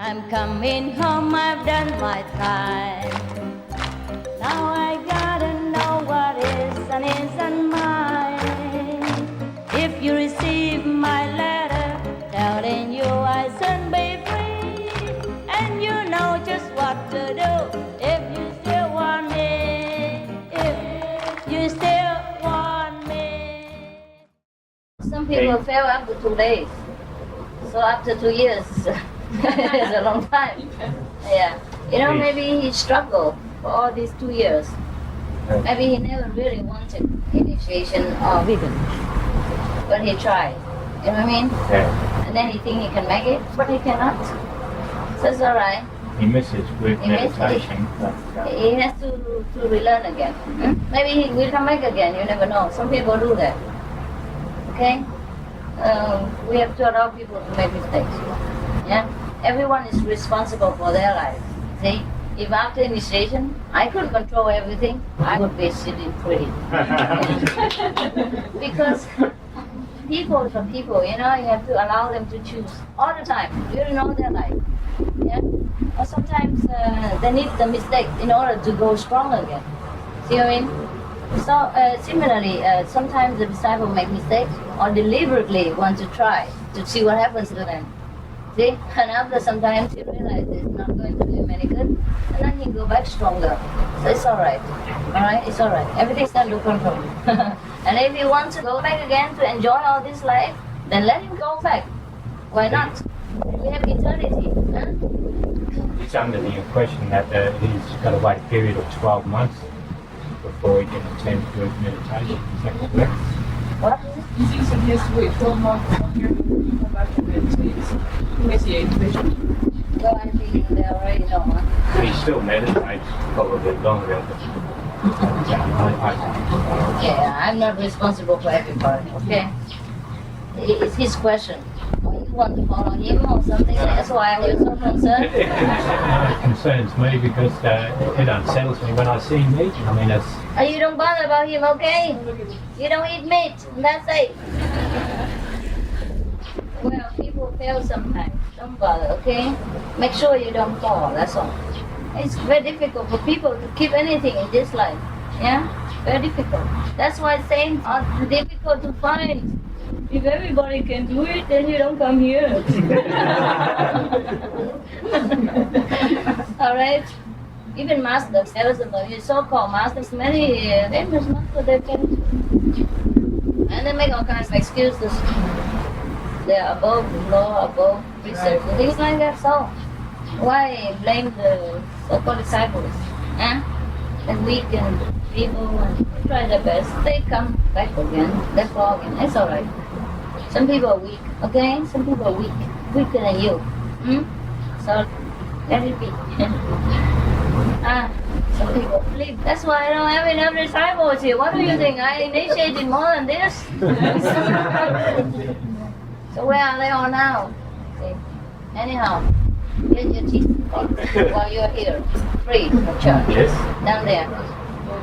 I'm coming home, I've done my time. Now I gotta know what is and isn't mine. If you receive my letter telling you I should be free, and you know just what to do if you still want me, if you still want me. Some people fail after 2 days, so after 2 years, it's a long time. Yeah, you know, maybe he struggled for all these 2 years. Maybe he never really wanted initiation or vegan, but he tried. You know what I mean? Yeah. And then he think he can make it, but he cannot. So it's all right. He misses with He misses. meditation. He has to relearn again. Maybe he will come back again. You never know. Some people do that. Okay? We have to allow people to make mistakes. Yeah? Everyone is responsible for their life. See? If after initiation I could control everything, I would be sitting pretty. Because people are people, you know, you have to allow them to choose all the time. You don't know their life. Yeah? Or sometimes they need the mistake in order to go strong again. See what I mean? So similarly, sometimes the disciple make mistakes or deliberately want to try to see what happens to them. See? And after sometimes he realizes it's not going to do him any good, and then he go back stronger. So it's alright. Alright? It's alright. Everything's under control. And if he wants to go back again to enjoy all this life, then let him go back. Why not? We have eternity. Huh? He's under the impression that he's got a wait period of 12 months before he can attend good meditation. Is that correct? What? He thinks that he has to wait 12 months longer before he can come back and meditate vision. Well, I think they already know, huh? He still meditates probably longer. Yeah, I'm not responsible for everybody, okay? It's his question. Or you want to follow him or something? That's why you're so concerned. It concerns me because it unsettles me when I see meat. I mean, it's... You don't bother about him, okay? You don't eat meat, that's it. Well, people fail sometimes. Don't bother, okay? Make sure you don't fall, that's all. It's very difficult for people to keep anything in this life. Yeah? Very difficult. That's why saints are difficult to find. If everybody can do it, then you don't come here. Alright? Even masters, the so-called masters, many famous masters, they can. And they make all kinds of excuses. They're above the law, above precept, things like that. So, why blame the so-called disciples? Huh? And weaken people and try their best. They come back again, they fall again. It's alright. Some people are weak, okay? Some people are weak, weaker than you. So, let it be. Some people believe. That's why I don't have enough disciples here. What do you think? I initiated more than this? So where are they all now? See? Anyhow, get your teeth while you're here, free from charge. Yes. Down there,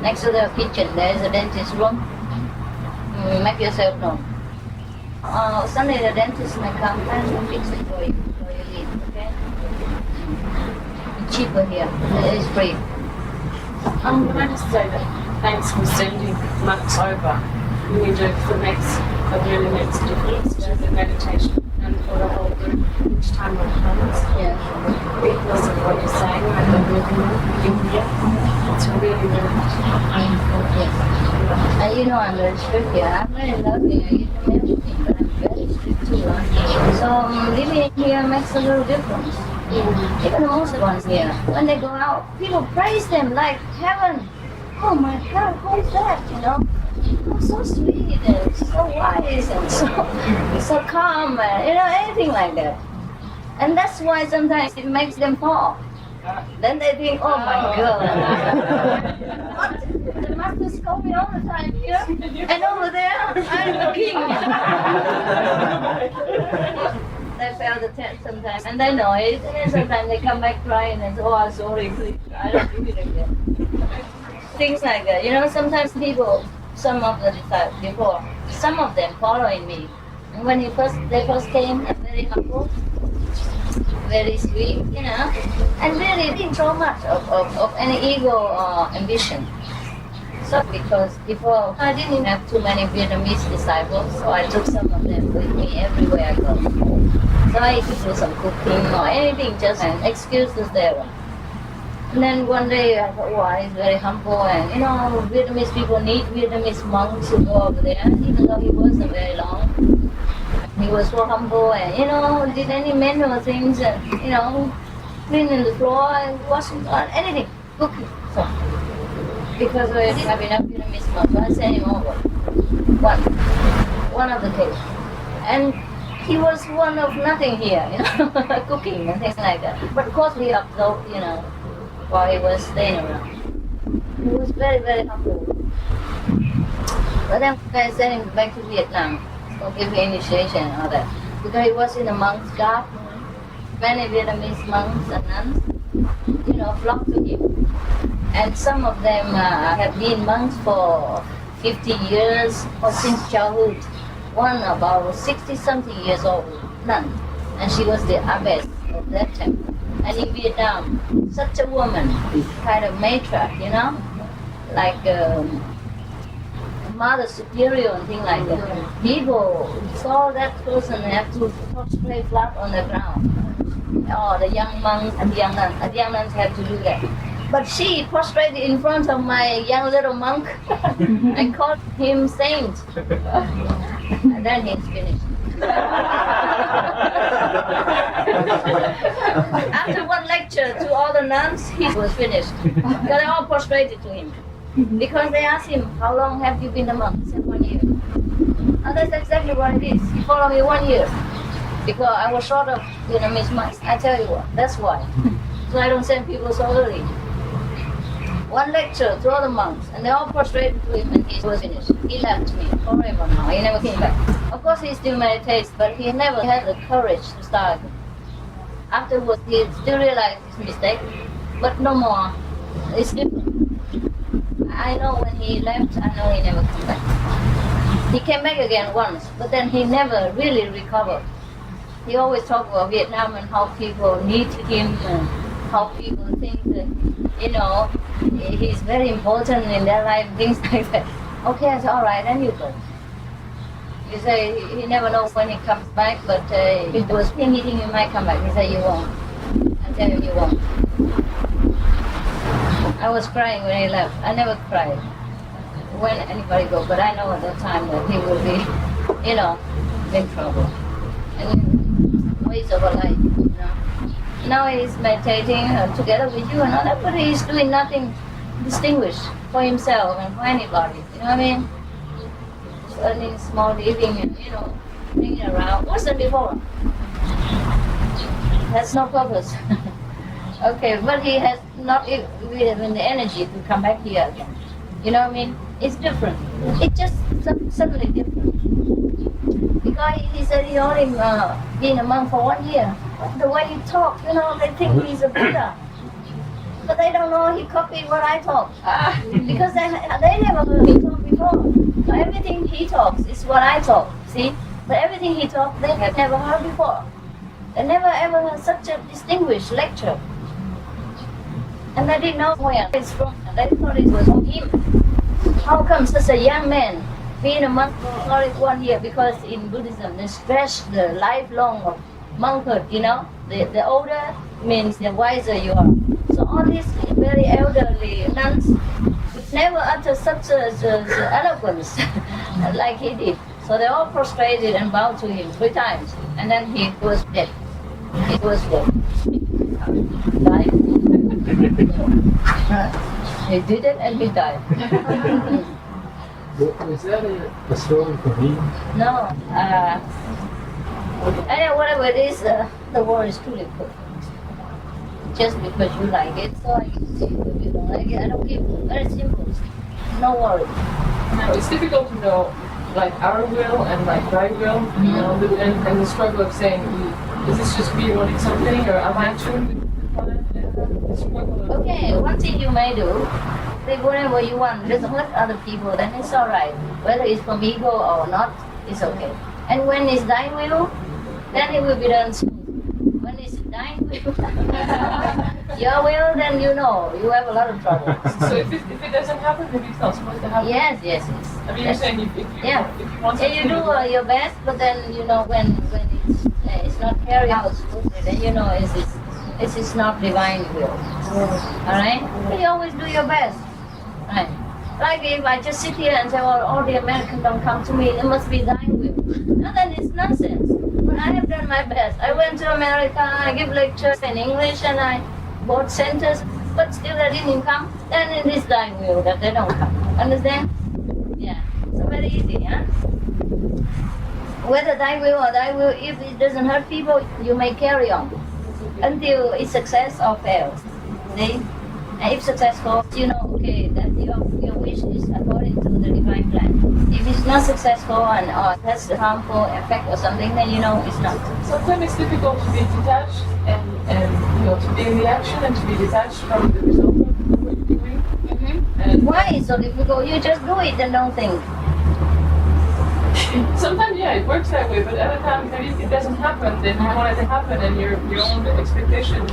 next to the kitchen, there is a dentist room. Make yourself known. Sunday the dentist may come and fix it for you leave, okay? It's cheaper here. It's free. Can I just say that thanks for sending months over. We do for the next, a really makes a difference to the meditation and for the whole group each time it comes. Yeah. Because of what you're saying, like the movement in here, it's really, really painful. Yes. And you know I'm very strict here. I'm very loving. I give them everything, but I'm very strict too. So living here makes a little difference. Even the most ones here, when they go out, people praise them like heaven. Oh my God, who's that? You know, oh, so sweet and so wise and so calm, and you know, anything like that. And that's why sometimes it makes them fall. Then they think, oh my God. What? The master's call me all the time here, and over there, I'm the king. They fail the test sometimes, and they know it, and then sometimes they come back crying and say, oh, I'm sorry, please, I don't do it again. Things like that. You know, sometimes people, some of the disciples before, some of them following me. And when they first came, I'm very humble. very sweet, and really didn't show much of any ego or ambition. So because before I didn't have too many Vietnamese disciples, so I took some of them with me everywhere I go. So I used to do some cooking or anything, just an excuse was there. And then one day I thought, wow, he's very humble, and Vietnamese people need Vietnamese monks to go over there, even though he wasn't very long. He was so humble and, did any manual things and, cleaning the floor and washing anything, cooking. So, because we didn't have enough Vietnamese monks, so I sent him over. One of the days. And he was one of nothing here, cooking and things like that. But of course we absorbed, while he was staying around. He was very, very humble. But then I sent him back to Vietnam to give him initiation and all that. Because he was in a monk's garden. Many Vietnamese monks and nuns, flocked to him. And some of them have been monks for 50 years or since childhood. One about 60-something years old nun. And she was the abbess of that temple. And in Vietnam, such a woman, kind of matriarch, like mother superior and things like that. People saw that person have to prostrate flat on the ground. Or the young monks and the young nuns have to do that. But she prostrated in front of my young little monk and called him saint. And then he's finished. After one lecture to all the nuns, he was finished. They all prostrated to him. Because they asked him, how long have you been a monk? He said, 1 year. And that's exactly what it is. He followed me 1 year. Because I was short of Vietnamese monks. I tell you what, that's why. So I don't send people so early. One lecture to all the monks, and they all prostrated to him, and he was finished. He left me forever now. He never came back. Of course, he still meditates, but he never had the courage to start. Afterwards, he still realized his mistake, but no more. It's different. I know when he left, I know he never came back. He came back again once, but then he never really recovered. He always talked about Vietnam and how people need him and how people think that, he's very important in their life, things like that. Okay, I said, all right, then you go. You say, he never knows when he comes back, but if it was him, he think he might come back. He said, you won't. I tell him, you won't. I was crying when he left. I never cried when anybody goes, but I know at that time that he will be, in trouble. And ways of a life, Now he's meditating together with you and all that, but he's doing nothing distinguished for himself and for anybody. You know what I mean? Just earning small living and, hanging around. Worse than before. Has no purpose. Okay, but he has not even the energy to come back here again. You know what I mean? It's different. It's just suddenly different. Because he said he only been a monk for 1 year. The way he talks, they think he's a Buddha. But they don't know he copied what I talk. Because they never heard me talk before. So everything he talks is what I talk, see? But everything he talks, they have never heard before. They never ever heard such a distinguished lecture. And they didn't know where it's from. They thought it was from him. How come such a young man being a monk for only 1 year? Because in Buddhism, they stress the lifelong of monkhood, The older means the wiser you are. So all these very elderly nuns would never utter such eloquence like he did. So they all prostrated and bowed to him 3 times. And then he was dead. He was dead. Died. He did it and he died. Was that a story for me? No. Anyway, whatever it is, the war is truly good. Just because you like it, so I use it. If you don't like it, I don't give. Very simple. No worry. Now, it's difficult to know, like, our will and, like, thy will, and the struggle of saying, is this just me wanting something, or am I tuned with the struggle of... Okay, one thing you may do, say whatever you want, doesn't hurt other people, then it's alright. Whether it's from ego or not, it's okay. And when it's thy will, then it will be done soon. When it's dying will. Your will, then you know you have a lot of trouble. So if it doesn't happen, maybe it's not supposed to happen. Yes. I mean, you're saying if you Yeah. if you want Yeah, something you do to your best, but then you know when it's not carried out smoothly, then you know it's not divine will. All right? But you always do your best. Right? Like if I just sit here and say, well, all the Americans don't come to me, it must be thine will. No, then it's nonsense. I have done my best. I went to America, I give lectures in English, and I bought centers, but still they didn't come. Then it is thine will that they don't come. Understand? Yeah. So very easy, huh? Whether thy will or thy will, if it doesn't hurt people, you may carry on until it's success or fails. See? And if successful, you know, okay, that your wish is according to the divine plan. If it's not successful and has a harmful effect or something, then you know it's not. Sometimes it's difficult to be detached and you know to be in the action and to be detached from the result of what you're doing. And Why is so difficult? You just do it and don't think. sometimes yeah, it works that way, but other times maybe it doesn't happen. Then you want it to happen, and your own expectations.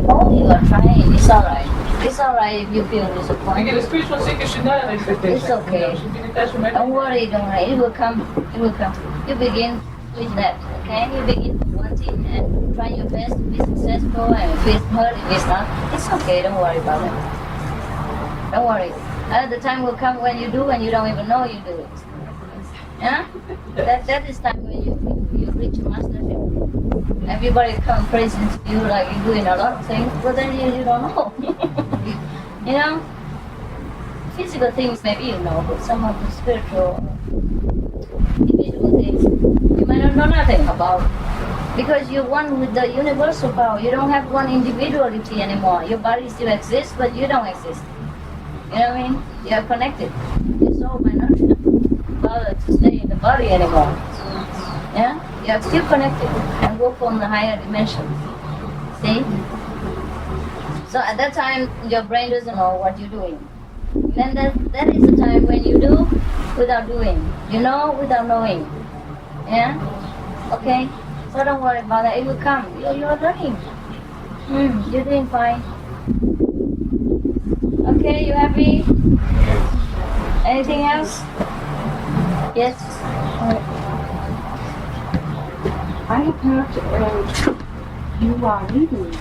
Oh, you are trying. It's alright. It's alright if you feel I think disappointed. a spiritual seeker should not have expectations. It's okay. You know, should be detached from Don't everything. worry, don't worry. It will come. It will come. You begin with that, okay? You begin with wanting and try your best to be successful. And if it's hurt, if it's not, it's okay. Don't worry about it. Don't worry. The time will come when you do and you don't even know you do it. Yeah? That is time when you reach mastership. Everybody come praising to you like you're doing a lot of things, but then you don't know. You know? Physical things maybe you know, but some of the spiritual, individual things, you might not know nothing about. Because you're one with the universal power. You don't have one individuality anymore. Your body still exists, but you don't exist. You know what I mean? You are connected. Your soul might not bother to stay in the body anymore. Yeah? You are still connected and go from the higher dimensions. See? So at that time, your brain doesn't know what you're doing. Then that is the time when you do without doing. You know without knowing. Yeah? Okay? So don't worry about that. It will come. You're learning. You're doing fine. Okay, you happy? Anything else? Yes? I have heard you are leading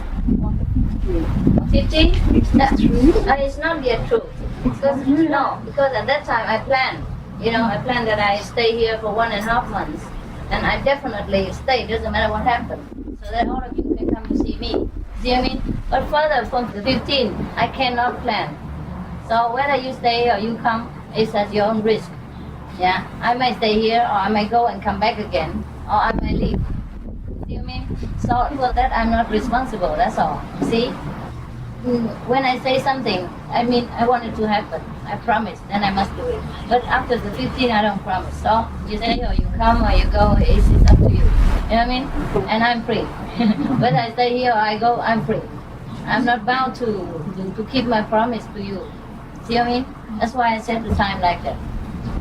on the 15th. 50? Is that true? It's not yet true. Because at that time I planned. You know, I planned that I stay here for 1.5 months. And I definitely stay, doesn't matter what happens. So that all of you can come to see me. See what I mean? But further from the 15th, I cannot plan. So whether you stay or you come, it's at your own risk. Yeah, I may stay here or I may go and come back again, or I may leave. See what I mean? So for that I'm not responsible, that's all. See? When I say something, I mean I want it to happen. I promise, then I must do it. But after the 15th, I don't promise. So you stay or you come or you go, it's up to you. You know what I mean? And I'm free. Whether I stay here or I go, I'm free. I'm not bound to keep my promise to you. See what I mean? That's why I set the time like that.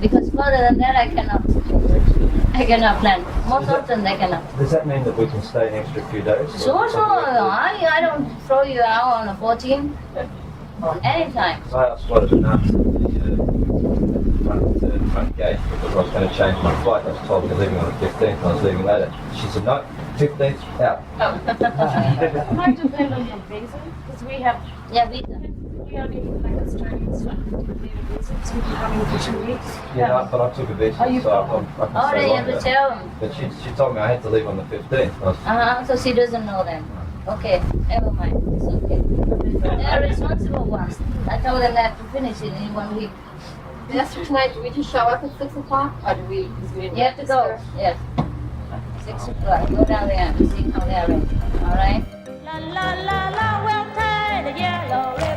Because further than that, I cannot plan. Most often, I cannot. Does that mean that we can stay an extra few days? Sure. I don't throw you out on the 14th. On any time. I asked what had been answered at the front gate because I was going to change my flight. I was told we were leaving on the 15th and I was leaving later. She said, no, 15th, out. It might depend on your visa, because we have Yeah, visa. we only like Australians need a visa, so we can come in for 2 weeks. Yeah, but I took a visa, Oh, you so I can Oh, stay then you have to longer. tell them. But she told me I had to leave on the 15th. I was, So she doesn't know then. Okay, never mind. It's okay. They are responsible ones. I told them that to finish it in 1 week. Yesterday night, do we just show up at 6 o'clock? Or do we? You have to go. Yes. 6 o'clock. Go down there and see how they are ready. All right? La la la la, we'll tie the yellow ribbon.